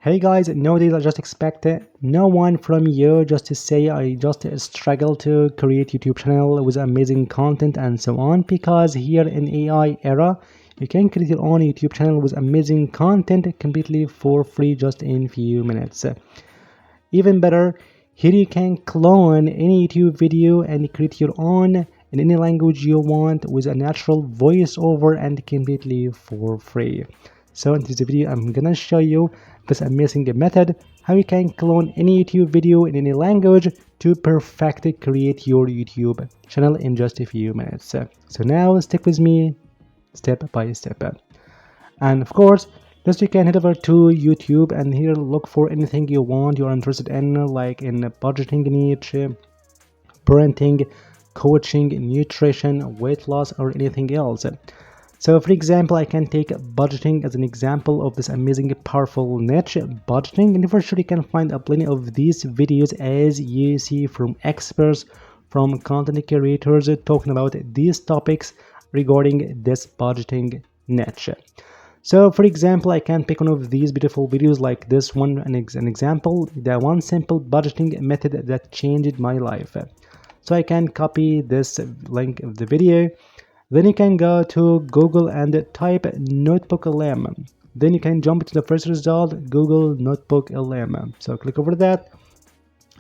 Hey guys, nowadays I just expect no one from you just to say I just struggle to create YouTube channel with amazing content and so on, because here in AI era you can create your own YouTube channel with amazing content completely for free just in few minutes. Even better, here you can clone any YouTube video and create your own in any language you want with a natural voiceover and completely for free. So in this video I'm gonna show you this amazing method how you can clone any YouTube video in any language to perfectly create your YouTube channel in just a few minutes. So now stick with me step by step. And of course, just you can head over to YouTube and here look for anything you want, you're interested in, like in budgeting niche, parenting, coaching, nutrition, weight loss, or anything else. So for example, I can take budgeting as an example of this amazing powerful niche, budgeting, and for sure you can find a plenty of these videos as you see from experts, from content creators talking about these topics regarding this budgeting niche. So for example, I can pick one of these beautiful videos like this one, an example, the one simple budgeting method that changed my life. So I can copy this link of the video. Then you can go to Google and type Notebook LM. Then you can jump to the first result, Google Notebook LM. So click over that.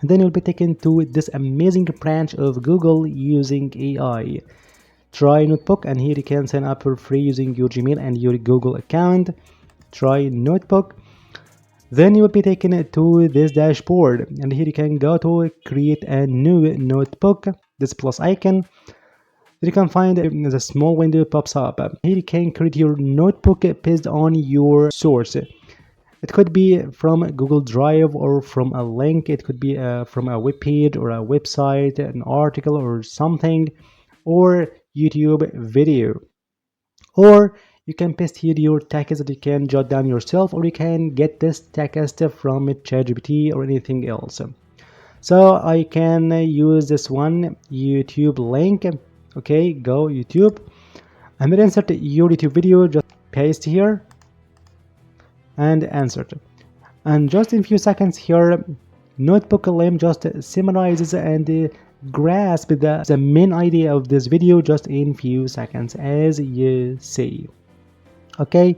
And then you'll be taken to this amazing branch of Google using AI. Try Notebook, and here you can sign up for free using your Gmail and your Google account. Try Notebook. Then you will be taken to this dashboard, and here you can go to create a new notebook, this plus icon. You can find the small window pops up. Here you can create your notebook based on your source. It could be from Google Drive or from a link. It could be from a web page or a website, an article or something, or YouTube video. Or you can paste here your text that you can jot down yourself, or you can get this text from ChatGPT or anything else. So I can use this one YouTube link. Okay, go YouTube. I'm gonna insert your YouTube video, just paste here and insert. And just in a few seconds here, Notebook LM just summarizes and grasp the main idea of this video just in few seconds, as you see. Okay,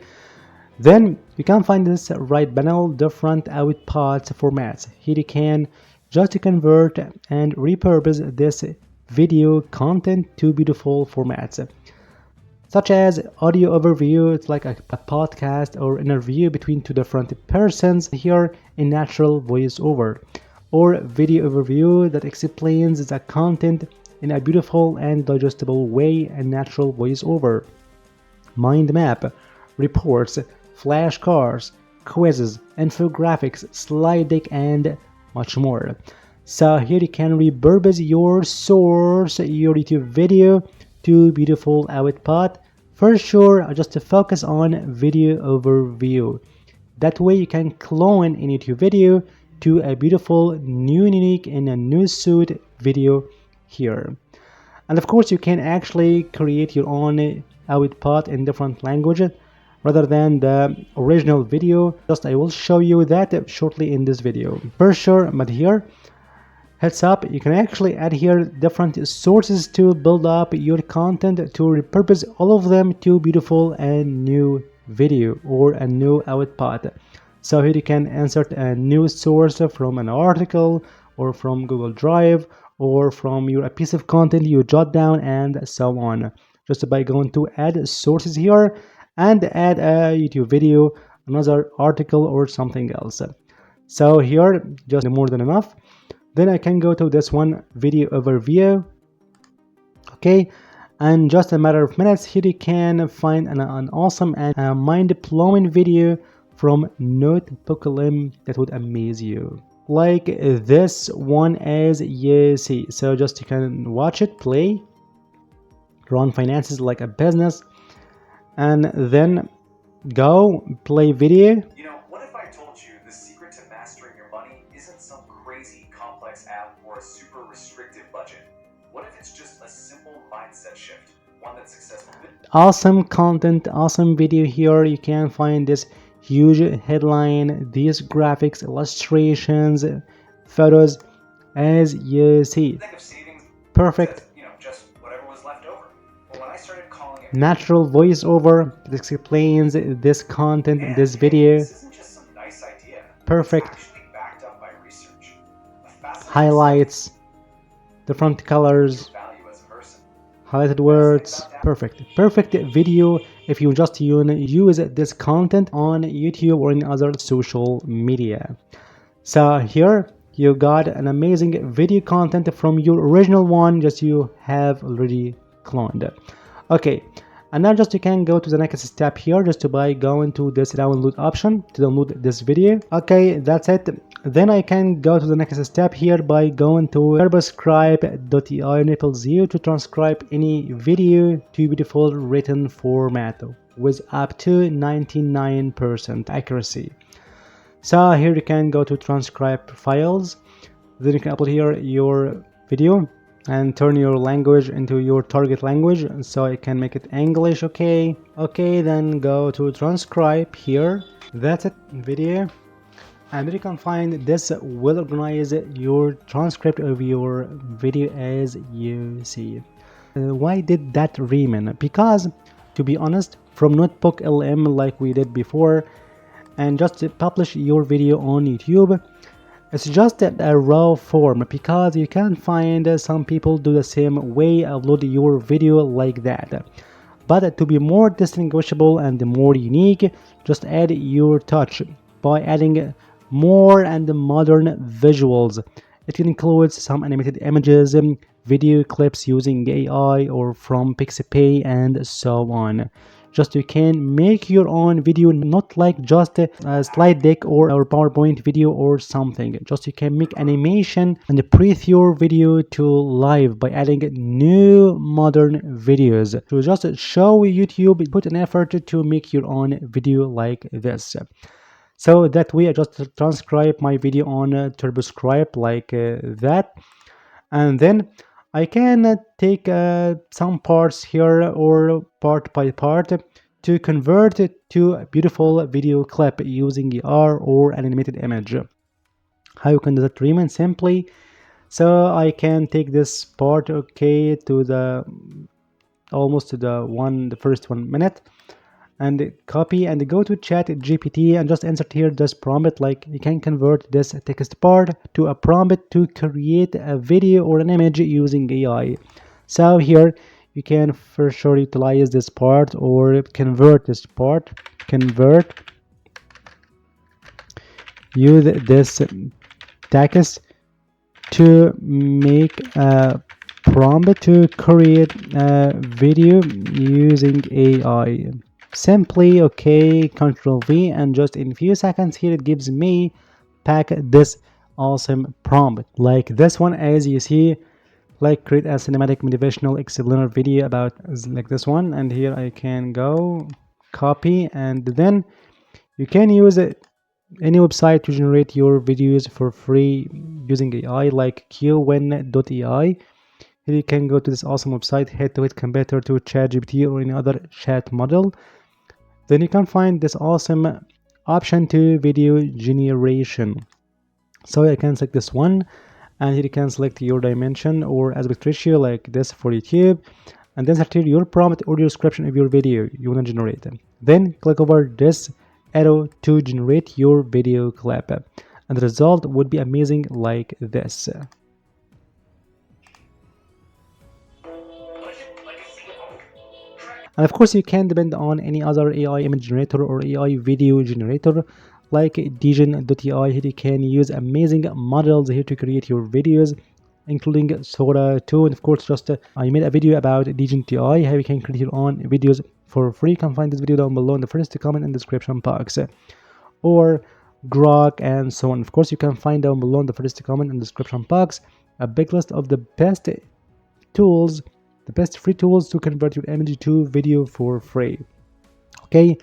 then you can find this right panel, different outputs formats. Here you can just convert and repurpose this video content to beautiful formats, such as audio overview. It's like a podcast or interview between two different persons here in natural voiceover, or video overview that explains the content in a beautiful and digestible way in natural voiceover, mind map, reports, flashcards, quizzes, infographics, slide deck, and much more. So here you can repurpose your source, your YouTube video, to beautiful output. For sure, just to focus on video overview. That way you can clone a YouTube video to a beautiful, new, unique, and a new suit video here. And of course, you can actually create your own output in different languages rather than the original video. Just I will show you that shortly in this video. For sure, but here, heads up, you can actually add here different sources to build up your content, to repurpose all of them to beautiful and new video or a new output. So here you can insert a new source from an article or from Google Drive or from a piece of content you jot down and so on. Just by going to add sources here and add a YouTube video, another article or something else. So here, just more than enough. Then I can go to this one video overview. Okay, and just a matter of minutes, here you can find an awesome and mind-blowing video from Notebook LM that would amaze you, like this one as you see. So just you can watch it, play, run finances like a business, and then go play video. You know, what if I told you the secret to mastering your money isn't some crazy complex app or a super restrictive budget? What if it's just a simple mindset shift, one that's successful? Awesome content, awesome video here. You can find this huge headline, these graphics, illustrations, photos, as you see. Think of savings Perfect. as, just whatever was left over. But when I started calling it Natural voiceover that explains this content, this video. this isn't just some nice idea. Perfect. It's actually backed up by research. A fascinating Highlights, the front colors, value as a person. highlighted words. Perfect video if you just use this content on YouTube or in other social media. So here you got an amazing video content from your original one, just you have already cloned. Okay, and now just you can go to the next step here, just to by going to this download option to download this video. Okay, that's it. Then I can go to the next step here by going to turboscribe.ai, enables you to transcribe any video to beautiful written format with up to 99% accuracy. So here you can go to transcribe files, then you can upload here your video and turn your language into your target language, so I can make it English. Okay, then go to transcribe here. That's it, video, and you can find this will organize your transcript of your video as you see. Why did that remain? Because to be honest, from notebook LM like we did before, and just publish your video on YouTube, it's just a raw form, because you can find some people do the same way, upload your video like that. But to be more distinguishable and more unique, just add your touch by adding more and modern visuals. It includes some animated images, video clips using AI or from Pixabay and so on. Just you can make your own video, not like just a slide deck or a PowerPoint video or something. Just you can make animation and breathe your video to life by adding new modern videos. To just show YouTube, put an effort to make your own video like this. So that way I just transcribe my video on TurboScribe like that, and then I can take some parts here or part by part to convert it to a beautiful video clip using AR or an animated image. How you can do that, Riemann? Simply, so I can take this part, okay, to the almost to the first 1 minute, and copy and go to chat GPT and just insert here this prompt, like you can convert this text part to a prompt to create a video or an image using AI. So here you can for sure utilize this part or convert this part, use this text to make a prompt to create a video using AI. Simply, okay, Control V, and just in few seconds here it gives me back this awesome prompt like this one, as you see, like create a cinematic motivational explainer video about like this one. And here I can go copy, and then you can use it any website to generate your videos for free using AI like qwin.ai. Here you can go to this awesome website, head-to-head competitor to ChatGPT or any other chat model. Then you can find this awesome option to video generation. So I can select this one, and here you can select your dimension or aspect ratio like this for YouTube, and then select your prompt or your description of your video you want to generate. Then click over this arrow to generate your video clip, and the result would be amazing like this. And of course you can depend on any other AI image generator or AI video generator like Degen.ai. Here you can use amazing models here to create your videos, including Sora 2. And of course, just I made a video about Degen.ai, how you can create your own videos for free. You can find this video down below in the first comment and description box. Or Grok and so on. Of course, you can find down below in the first comment and description box a big list of the best tools, the best free tools to convert your image to video for free. Okay,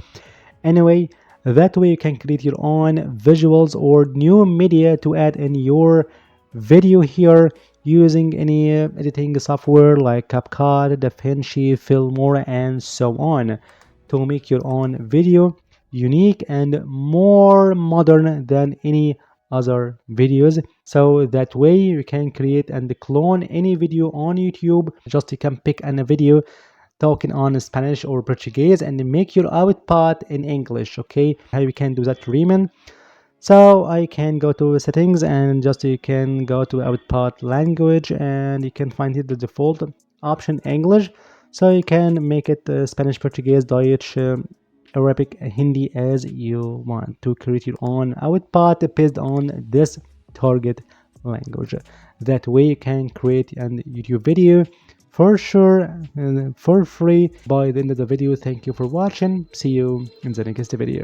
anyway, that way you can create your own visuals or new media to add in your video here using any editing software like CapCut, DaVinci, Filmora, and so on to make your own video unique and more modern than any other videos. So that way you can create and clone any video on YouTube. Just you can pick a video talking on Spanish or Portuguese and make your output in English. Okay, how you can do that, Riemann? So I can go to settings and just you can go to output language and you can find here the default option English. So you can make it Spanish, Portuguese, Deutsch, Arabic, Hindi as you want to create your own output based on this target language. That way you can create a YouTube video for sure and for free by the end of the video. Thank you for watching. See you in the next video.